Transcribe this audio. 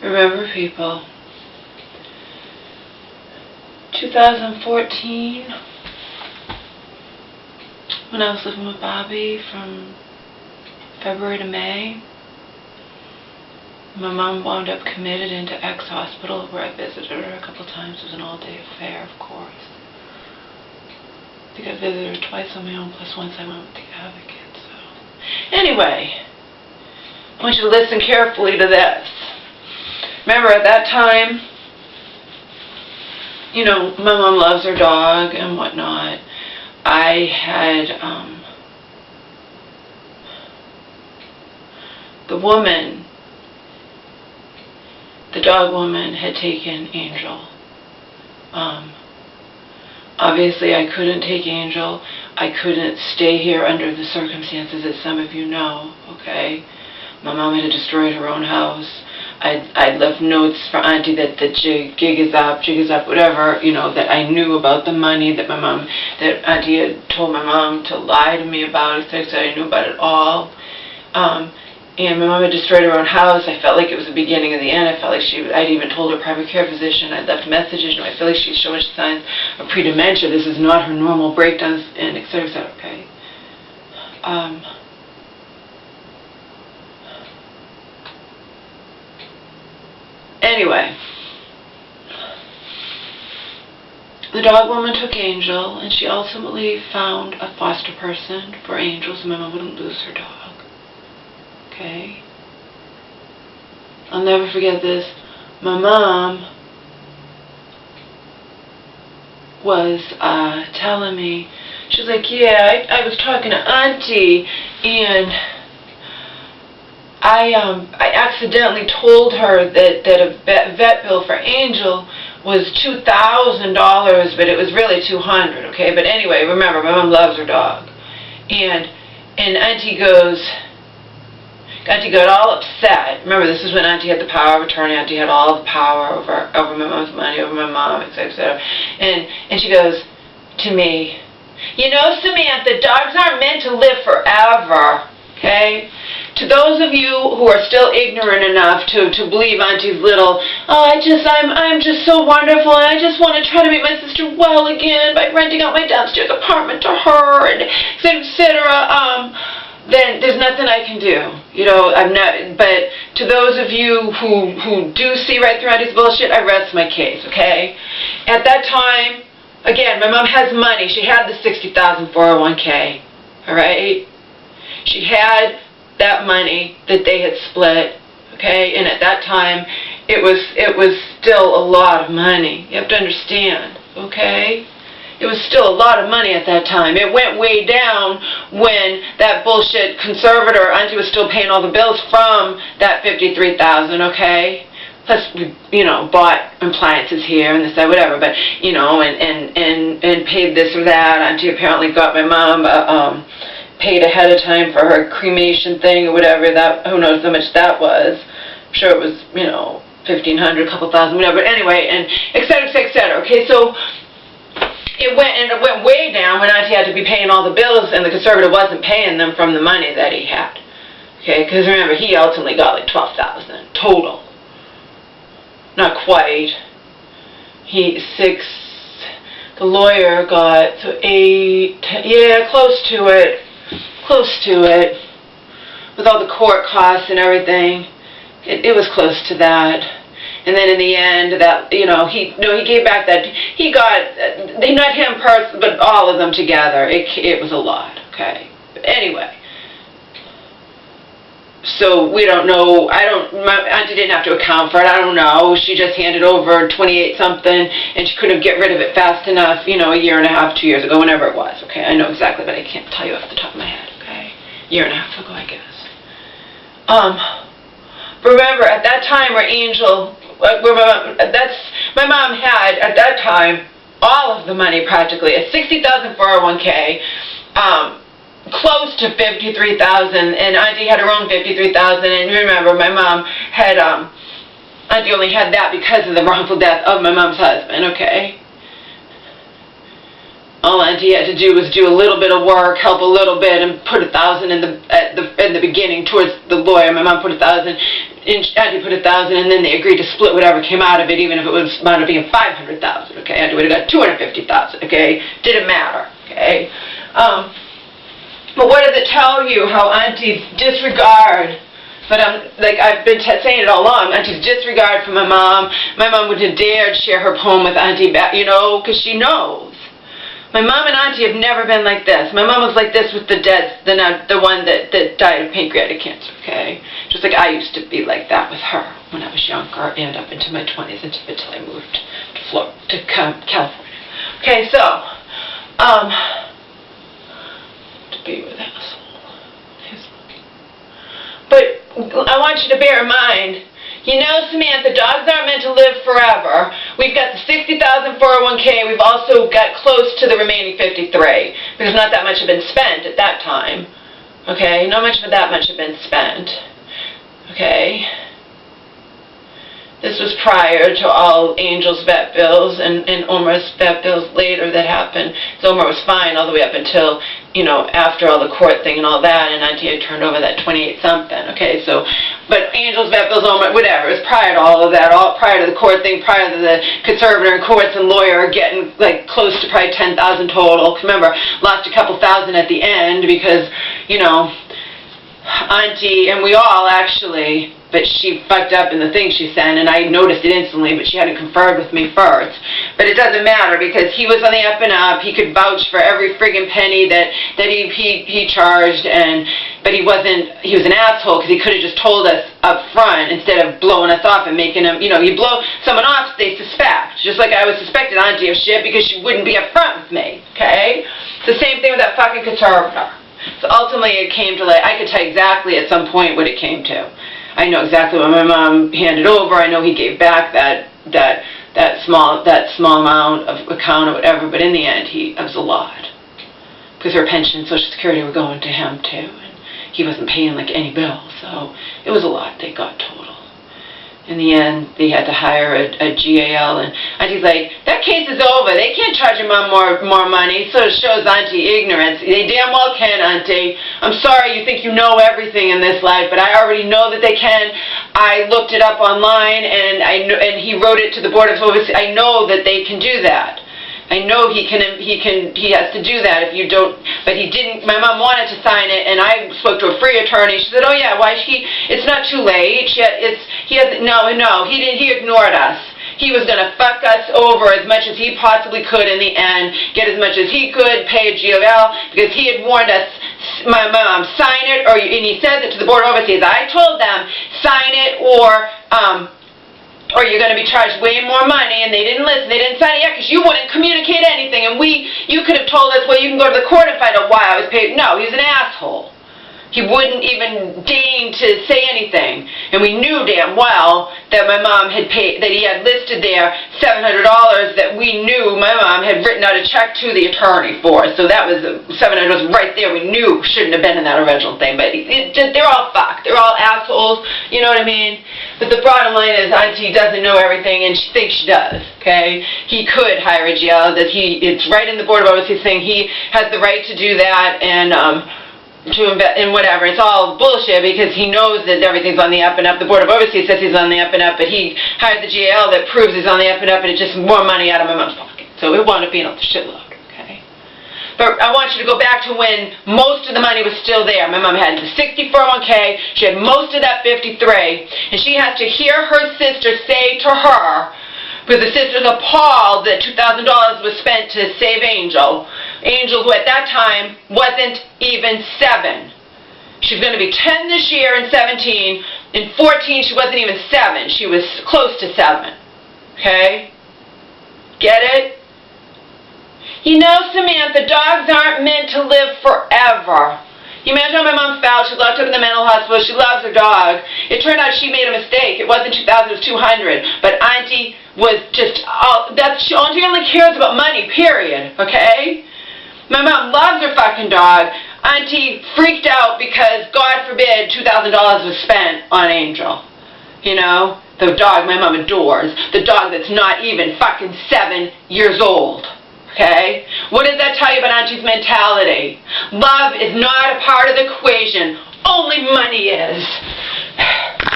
Remember, people, 2014, when I was living with Bobby from February to May, my mom wound up committed into Hospital, where I visited her a couple times. It was an all-day affair, of course. I think I visited her twice on my own, plus once I went with the advocate. So, anyway, I want you to listen carefully to this. Remember, at that time, you know, my mom loves her dog and whatnot. I had, the dog woman had taken Angel. Obviously I couldn't take Angel. I couldn't stay here under the circumstances that some of you know, okay? My mom had destroyed her own house. I'd left notes for Auntie that the jig is up, whatever, you know, that I knew about the money that that Auntie had told my mom to lie to me about, etc. I knew about it all. And my mom had destroyed her own house. I felt like it was the beginning of the end. I felt like I'd even told her private care physician. I'd left messages. I feel like she's showing signs of pre-dementia. This is not her normal breakdowns, and etc. Okay. Anyway, the dog woman took Angel, and she ultimately found a foster person for Angel so my mom wouldn't lose her dog. Okay? I'll never forget this. My mom was telling me, she's like, yeah, I was talking to Auntie, and I accidentally told her that a vet bill for Angel was $2,000, but it was really $200, okay? But anyway, remember, my mom loves her dog. And Auntie got all upset. Remember, this is when Auntie had the power of attorney. Auntie had all the power over my mom's money, over my mom, etc. And she goes to me, you know, Samantha, dogs aren't meant to live forever, okay? To those of you who are still ignorant enough to believe Auntie's little, oh, I'm just so wonderful, and I just want to try to make my sister well again by renting out my downstairs apartment to her, and etc. Then there's nothing I can do. You know, I'm not, but to those of you who do see right through Auntie's bullshit, I rest my case, okay? At that time, again, my mom has money. She had the $60,000 401k, all right? She had that money that they had split, okay? And at that time, it was still a lot of money. You have to understand, okay? It was still a lot of money at that time. It went way down when that bullshit conservator, Auntie, was still paying all the bills from that $53,000, okay? Plus, we, you know, bought appliances here and this, that, whatever, but, you know, and paid this or that. Auntie apparently got my mom paid ahead of time for her cremation thing or whatever. That, who knows how much that was. I'm sure it was, you know, $1,500, a couple thousand, whatever. Anyway, and et cetera, et cetera. Okay, so it went way down when Auntie had to be paying all the bills, and the conservative wasn't paying them from the money that he had. Okay, because remember, he ultimately got like $12,000 total. Not quite. The lawyer got so 8, yeah, close to it. With all the court costs and everything, it was close to that. And then in the end, that, you know, he gave back that, he got, not him personally, but all of them together. It was a lot, okay? But anyway, so we don't know, my Auntie didn't have to account for it, I don't know. She just handed over 28 something, and she couldn't get rid of it fast enough, you know, a year and a half, 2 years ago, whenever it was, okay? I know exactly, but I can't tell you off the top of my head, okay? Year and a half ago, I guess. Remember, at that time where Angel, my mom had, at that time, all of the money practically, a $60,000 401k, close to $53,000, and Auntie had her own $53,000, and remember, my mom had, Auntie only had that because of the wrongful death of my mom's husband, okay? All Auntie had to do was do a little bit of work, help a little bit, and put $1,000 in the beginning towards the lawyer. My mom put $1,000, Auntie put $1,000, and then they agreed to split whatever came out of it, even if it was wound up being $500,000. Okay, Auntie would have got $250,000. Okay, didn't matter. Okay, but what does it tell you? How Auntie's disregard. But I've been saying it all along, Auntie's disregard for my mom. My mom wouldn't have dared share her poem with Auntie, because she knows. My mom and Auntie have never been like this. My mom was like this with the dead, the one that died of pancreatic cancer, okay? Just like I used to be like that with her when I was younger and up into my 20s until I moved to California. Okay, so, to be with asshole. But I want you to bear in mind, Samantha, dogs aren't meant to live forever. We've got the $60,000 401k. We've also got close to the remaining 53 because not that much had been spent at that time. Okay, not much of that much had been spent. Okay. This was prior to all Angel's vet bills and Omar's vet bills later that happened. So Omar was fine all the way up until, after all the court thing and all that, and Auntie had turned over that 28-something, okay? So, but Angel's vet bills, Omar, whatever, it was prior to all of that, all prior to the court thing, prior to the conservator and courts and lawyer getting, close to probably $10,000 total. Remember, lost a couple thousand at the end because, Auntie, and we all actually, but she fucked up in the thing she sent, and I noticed it instantly, but she hadn't conferred with me first. But it doesn't matter, because he was on the up and up. He could vouch for every friggin' penny that he charged, but he was an asshole, because he could have just told us up front, instead of blowing us off and making him, you blow someone off, they suspect. Just like I was suspected Auntie of shit, because she wouldn't be up front with me, okay? It's the same thing with that fucking conservator. So ultimately it came to, I could tell you exactly at some point what it came to. I know exactly what my mom handed over. I know he gave back that small amount of account or whatever, but in the end, it was a lot. Because her pension and Social Security were going to him too, and he wasn't paying any bill, so it was a lot they got total. In the end, they had to hire a GAL, and Auntie's like, that case is over. They can't charge your mom more money, so it shows Auntie ignorance. They damn well can, Auntie. I'm sorry you think you know everything in this life, but I already know that they can. I looked it up online, and he wrote it to the Board of Overseers. I know that they can do that. I know he has to do that if you don't, but he didn't. My mom wanted to sign it, and I spoke to a free attorney. She said, oh yeah, it's not too late. He ignored us. He was going to fuck us over as much as he possibly could in the end, get as much as he could, pay a GOL, because he had warned us, my mom, sign it, and he said that to the Board of Overseers. I told them, sign it, or you're going to be charged way more money, and they didn't listen. They didn't sign it yet because you wouldn't communicate anything, and you could have told us, well, you can go to the court and find out why I was paid. No, he was an asshole. He wouldn't even deign to say anything, and we knew damn well that my mom had paid, that he had listed there $700 that we knew my mom had written out a check to the attorney for. So that was $700 right there. We knew shouldn't have been in that original thing, but they're all fucked. They're all assholes. You know what I mean? But the bottom line is Auntie doesn't know everything, and she thinks she does. Okay, he could hire a GL. It's right in the Board of Overseers thing. He has the right to do that, and to invest in whatever. It's all bullshit because he knows that everything's on the up and up. The Board of Overseers says he's on the up and up, but he hired the GAL that proves he's on the up and up, and it's just more money out of my mom's pocket. So it wound up being a shitload, okay? But I want you to go back to when most of the money was still there. My mom had the 60 401k, she had most of that 53, and she has to hear her sister say to her, because the sister's appalled that $2,000 was spent to save Angel. Angel, who at that time wasn't even 7. She's going to be 10 this year in 17. In 14, she wasn't even 7. She was close to 7. Okay? Get it? Samantha, dogs aren't meant to live forever. You imagine how my mom felt. She locked up in the mental hospital. She loves her dog. It turned out she made a mistake. It wasn't 2,000, it was 200. But Auntie was just, Auntie only cares about money, period. Okay? My mom loves her fucking dog. Auntie freaked out because, God forbid, $2,000 was spent on Angel. The dog my mom adores. The dog that's not even fucking 7 years old. Okay? What does that tell you about Auntie's mentality? Love is not a part of the equation. Only money is.